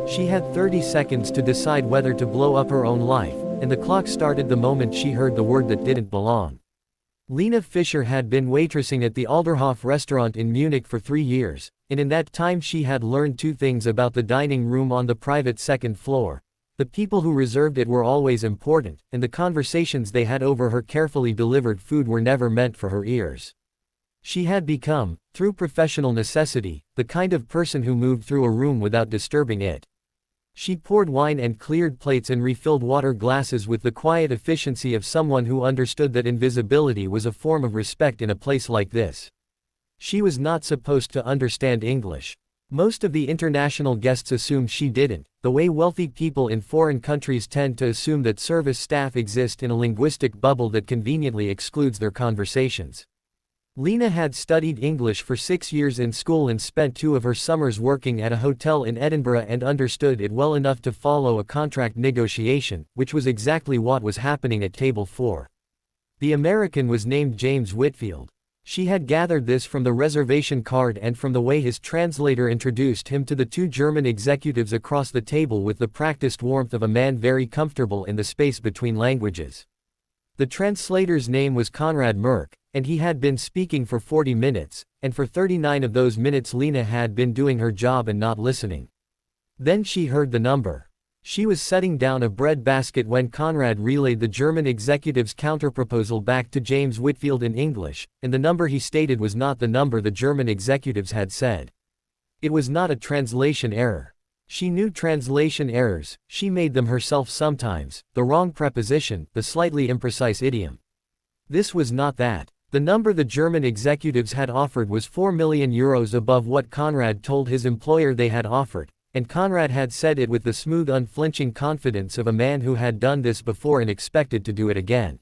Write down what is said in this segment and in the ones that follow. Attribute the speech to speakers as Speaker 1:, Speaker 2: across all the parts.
Speaker 1: She had 30 seconds to decide whether to blow up her own life, and the clock started the moment she heard the word that didn't belong. Lena Fischer had been waitressing at the Alderhof restaurant in Munich for 3 years, and in that time she had learned 2 things about the dining room on the private second floor. The people who reserved it were always important, and the conversations they had over her carefully delivered food were never meant for her ears. She had become, through professional necessity, the kind of person who moved through a room without disturbing it. She poured wine and cleared plates and refilled water glasses with the quiet efficiency of someone who understood that invisibility was a form of respect in a place like this. She was not supposed to understand English. Most of the international guests assumed she didn't, the way wealthy people in foreign countries tend to assume that service staff exist in a linguistic bubble that conveniently excludes their conversations. Lena had studied English for 6 years in school and spent 2 of her summers working at a hotel in Edinburgh and understood it well enough to follow a contract negotiation, which was exactly what was happening at table 4. The American was named James Whitfield. She had gathered this from the reservation card and from the way his translator introduced him to the 2 German executives across the table with the practiced warmth of a man very comfortable in the space between languages. The translator's name was Konrad Merck, and he had been speaking for 40 minutes, and for 39 of those minutes Lena had been doing her job and not listening. Then she heard the number. She was setting down a bread basket when Konrad relayed the German executive's counterproposal back to James Whitfield in English, and the number he stated was not the number the German executives had said. It was not a translation error. She knew translation errors, she made them herself sometimes, the wrong preposition, the slightly imprecise idiom. This was not that. The number the German executives had offered was 4 million euros above what Konrad told his employer they had offered, and Konrad had said it with the smooth unflinching confidence of a man who had done this before and expected to do it again.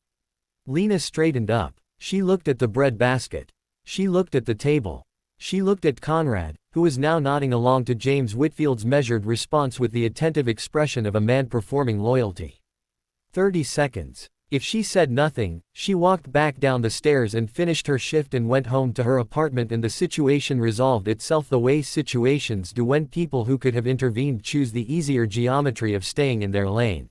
Speaker 1: Lena straightened up. She looked at the bread basket. She looked at the table. She looked at Konrad, who was now nodding along to James Whitfield's measured response with the attentive expression of a man performing loyalty. 30 seconds. If she said nothing, she walked back down the stairs and finished her shift and went home to her apartment, and the situation resolved itself the way situations do when people who could have intervened choose the easier geometry of staying in their lane.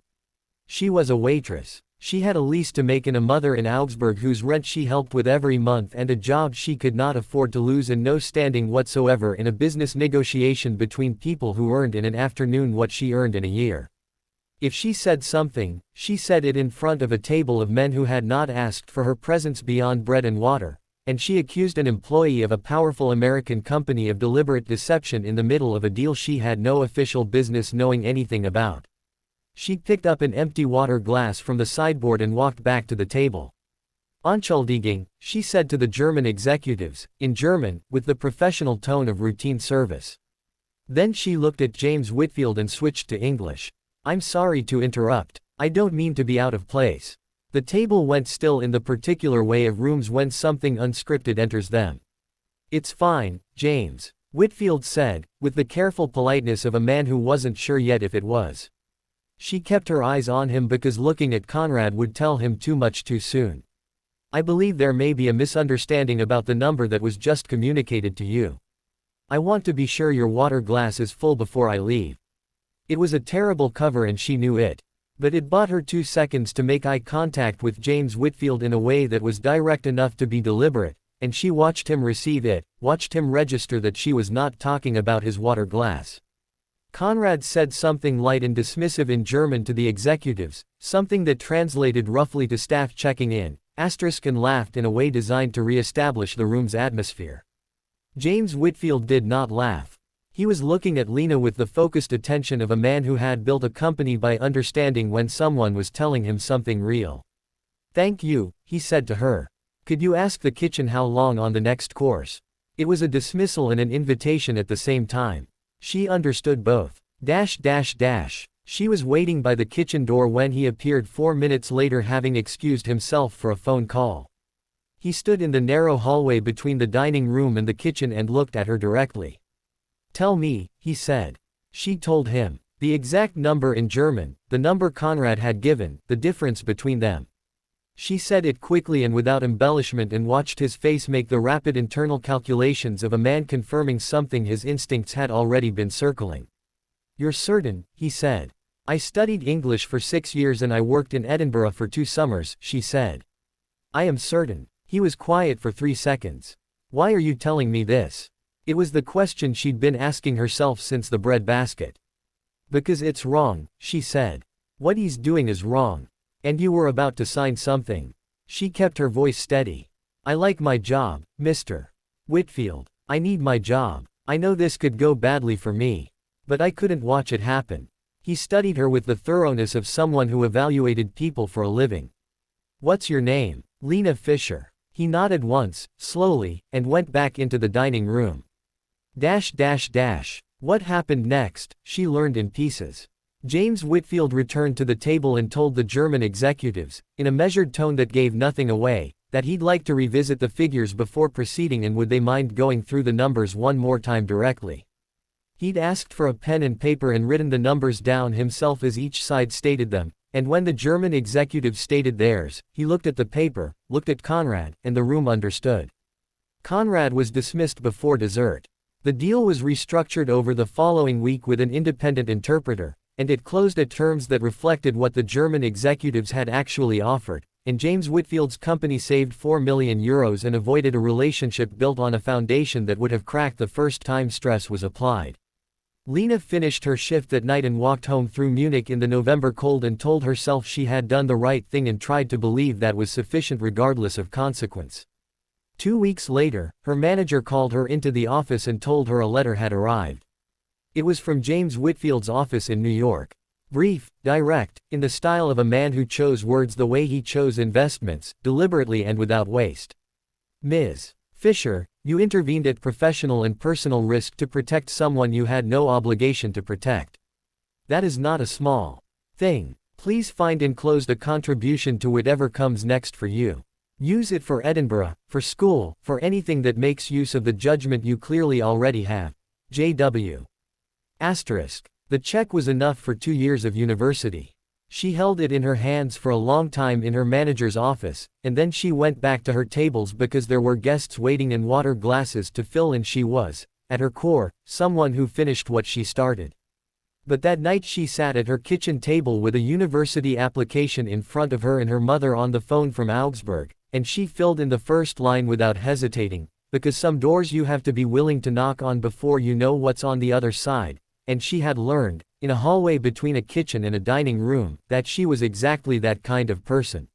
Speaker 1: She was a waitress. She had a lease to make and a mother in Augsburg whose rent she helped with every month and a job she could not afford to lose and no standing whatsoever in a business negotiation between people who earned in an afternoon what she earned in a year. If she said something, she said it in front of a table of men who had not asked for her presence beyond bread and water, and she accused an employee of a powerful American company of deliberate deception in the middle of a deal she had no official business knowing anything about. She picked up an empty water glass from the sideboard and walked back to the table. Entschuldigung, she said to the German executives, in German, with the professional tone of routine service. Then she looked at James Whitfield and switched to English. I'm sorry to interrupt. I don't mean to be out of place. The table went still in the particular way of rooms when something unscripted enters them. It's fine, James, Whitfield said, with the careful politeness of a man who wasn't sure yet if it was. She kept her eyes on him because looking at Konrad would tell him too much too soon. I believe there may be a misunderstanding about the number that was just communicated to you. I want to be sure your water glass is full before I leave. It was a terrible cover and she knew it. But it bought her 2 seconds to make eye contact with James Whitfield in a way that was direct enough to be deliberate, and she watched him receive it, watched him register that she was not talking about his water glass. Konrad said something light and dismissive in German to the executives, something that translated roughly to staff checking in, and laughed in a way designed to re-establish the room's atmosphere. James Whitfield did not laugh. He was looking at Lena with the focused attention of a man who had built a company by understanding when someone was telling him something real. Thank you, he said to her. Could you ask the kitchen how long on the next course? It was a dismissal and an invitation at the same time. She understood both. She was waiting by the kitchen door when he appeared 4 minutes later, having excused himself for a phone call. He stood in the narrow hallway between the dining room and the kitchen and looked at her directly. Tell me, he said. She told him. The exact number in German, the number Konrad had given, the difference between them. She said it quickly and without embellishment and watched his face make the rapid internal calculations of a man confirming something his instincts had already been circling. You're certain, he said. I studied English for 6 years and I worked in Edinburgh for 2 summers, she said. I am certain. He was quiet for 3 seconds. Why are you telling me this? It was the question she'd been asking herself since the breadbasket. Because it's wrong, she said. What he's doing is wrong. And you were about to sign something. She kept her voice steady. I like my job, Mr. Whitfield. I need my job. I know this could go badly for me. But I couldn't watch it happen. He studied her with the thoroughness of someone who evaluated people for a living. What's your name? Lena Fisher. He nodded once, slowly, and went back into the dining room. What happened next, she learned in pieces. James Whitfield returned to the table and told the German executives, in a measured tone that gave nothing away, that he'd like to revisit the figures before proceeding and would they mind going through the numbers one more time directly. He'd asked for a pen and paper and written the numbers down himself as each side stated them, and when the German executives stated theirs, he looked at the paper, looked at Conrad, and the room understood. Conrad was dismissed before dessert. The deal was restructured over the following week with an independent interpreter, and it closed at terms that reflected what the German executives had actually offered, and James Whitfield's company saved €4 million and avoided a relationship built on a foundation that would have cracked the first time stress was applied. Lena finished her shift that night and walked home through Munich in the November cold and told herself she had done the right thing and tried to believe that was sufficient regardless of consequence. 2 weeks later, her manager called her into the office and told her a letter had arrived. It was from James Whitfield's office in New York. Brief, direct, in the style of a man who chose words the way he chose investments, deliberately and without waste. Ms. Fisher, you intervened at professional and personal risk to protect someone you had no obligation to protect. That is not a small thing. Please find enclosed a contribution to whatever comes next for you. Use it for Edinburgh, for school, for anything that makes use of the judgment you clearly already have. J.W. Asterisk. The check was enough for 2 years of university. She held it in her hands for a long time in her manager's office, and then she went back to her tables because there were guests waiting and water glasses to fill, and she was, at her core, someone who finished what she started. But that night she sat at her kitchen table with a university application in front of her and her mother on the phone from Augsburg, and she filled in the first line without hesitating, because some doors you have to be willing to knock on before you know what's on the other side. And she had learned, in a hallway between a kitchen and a dining room, that she was exactly that kind of person.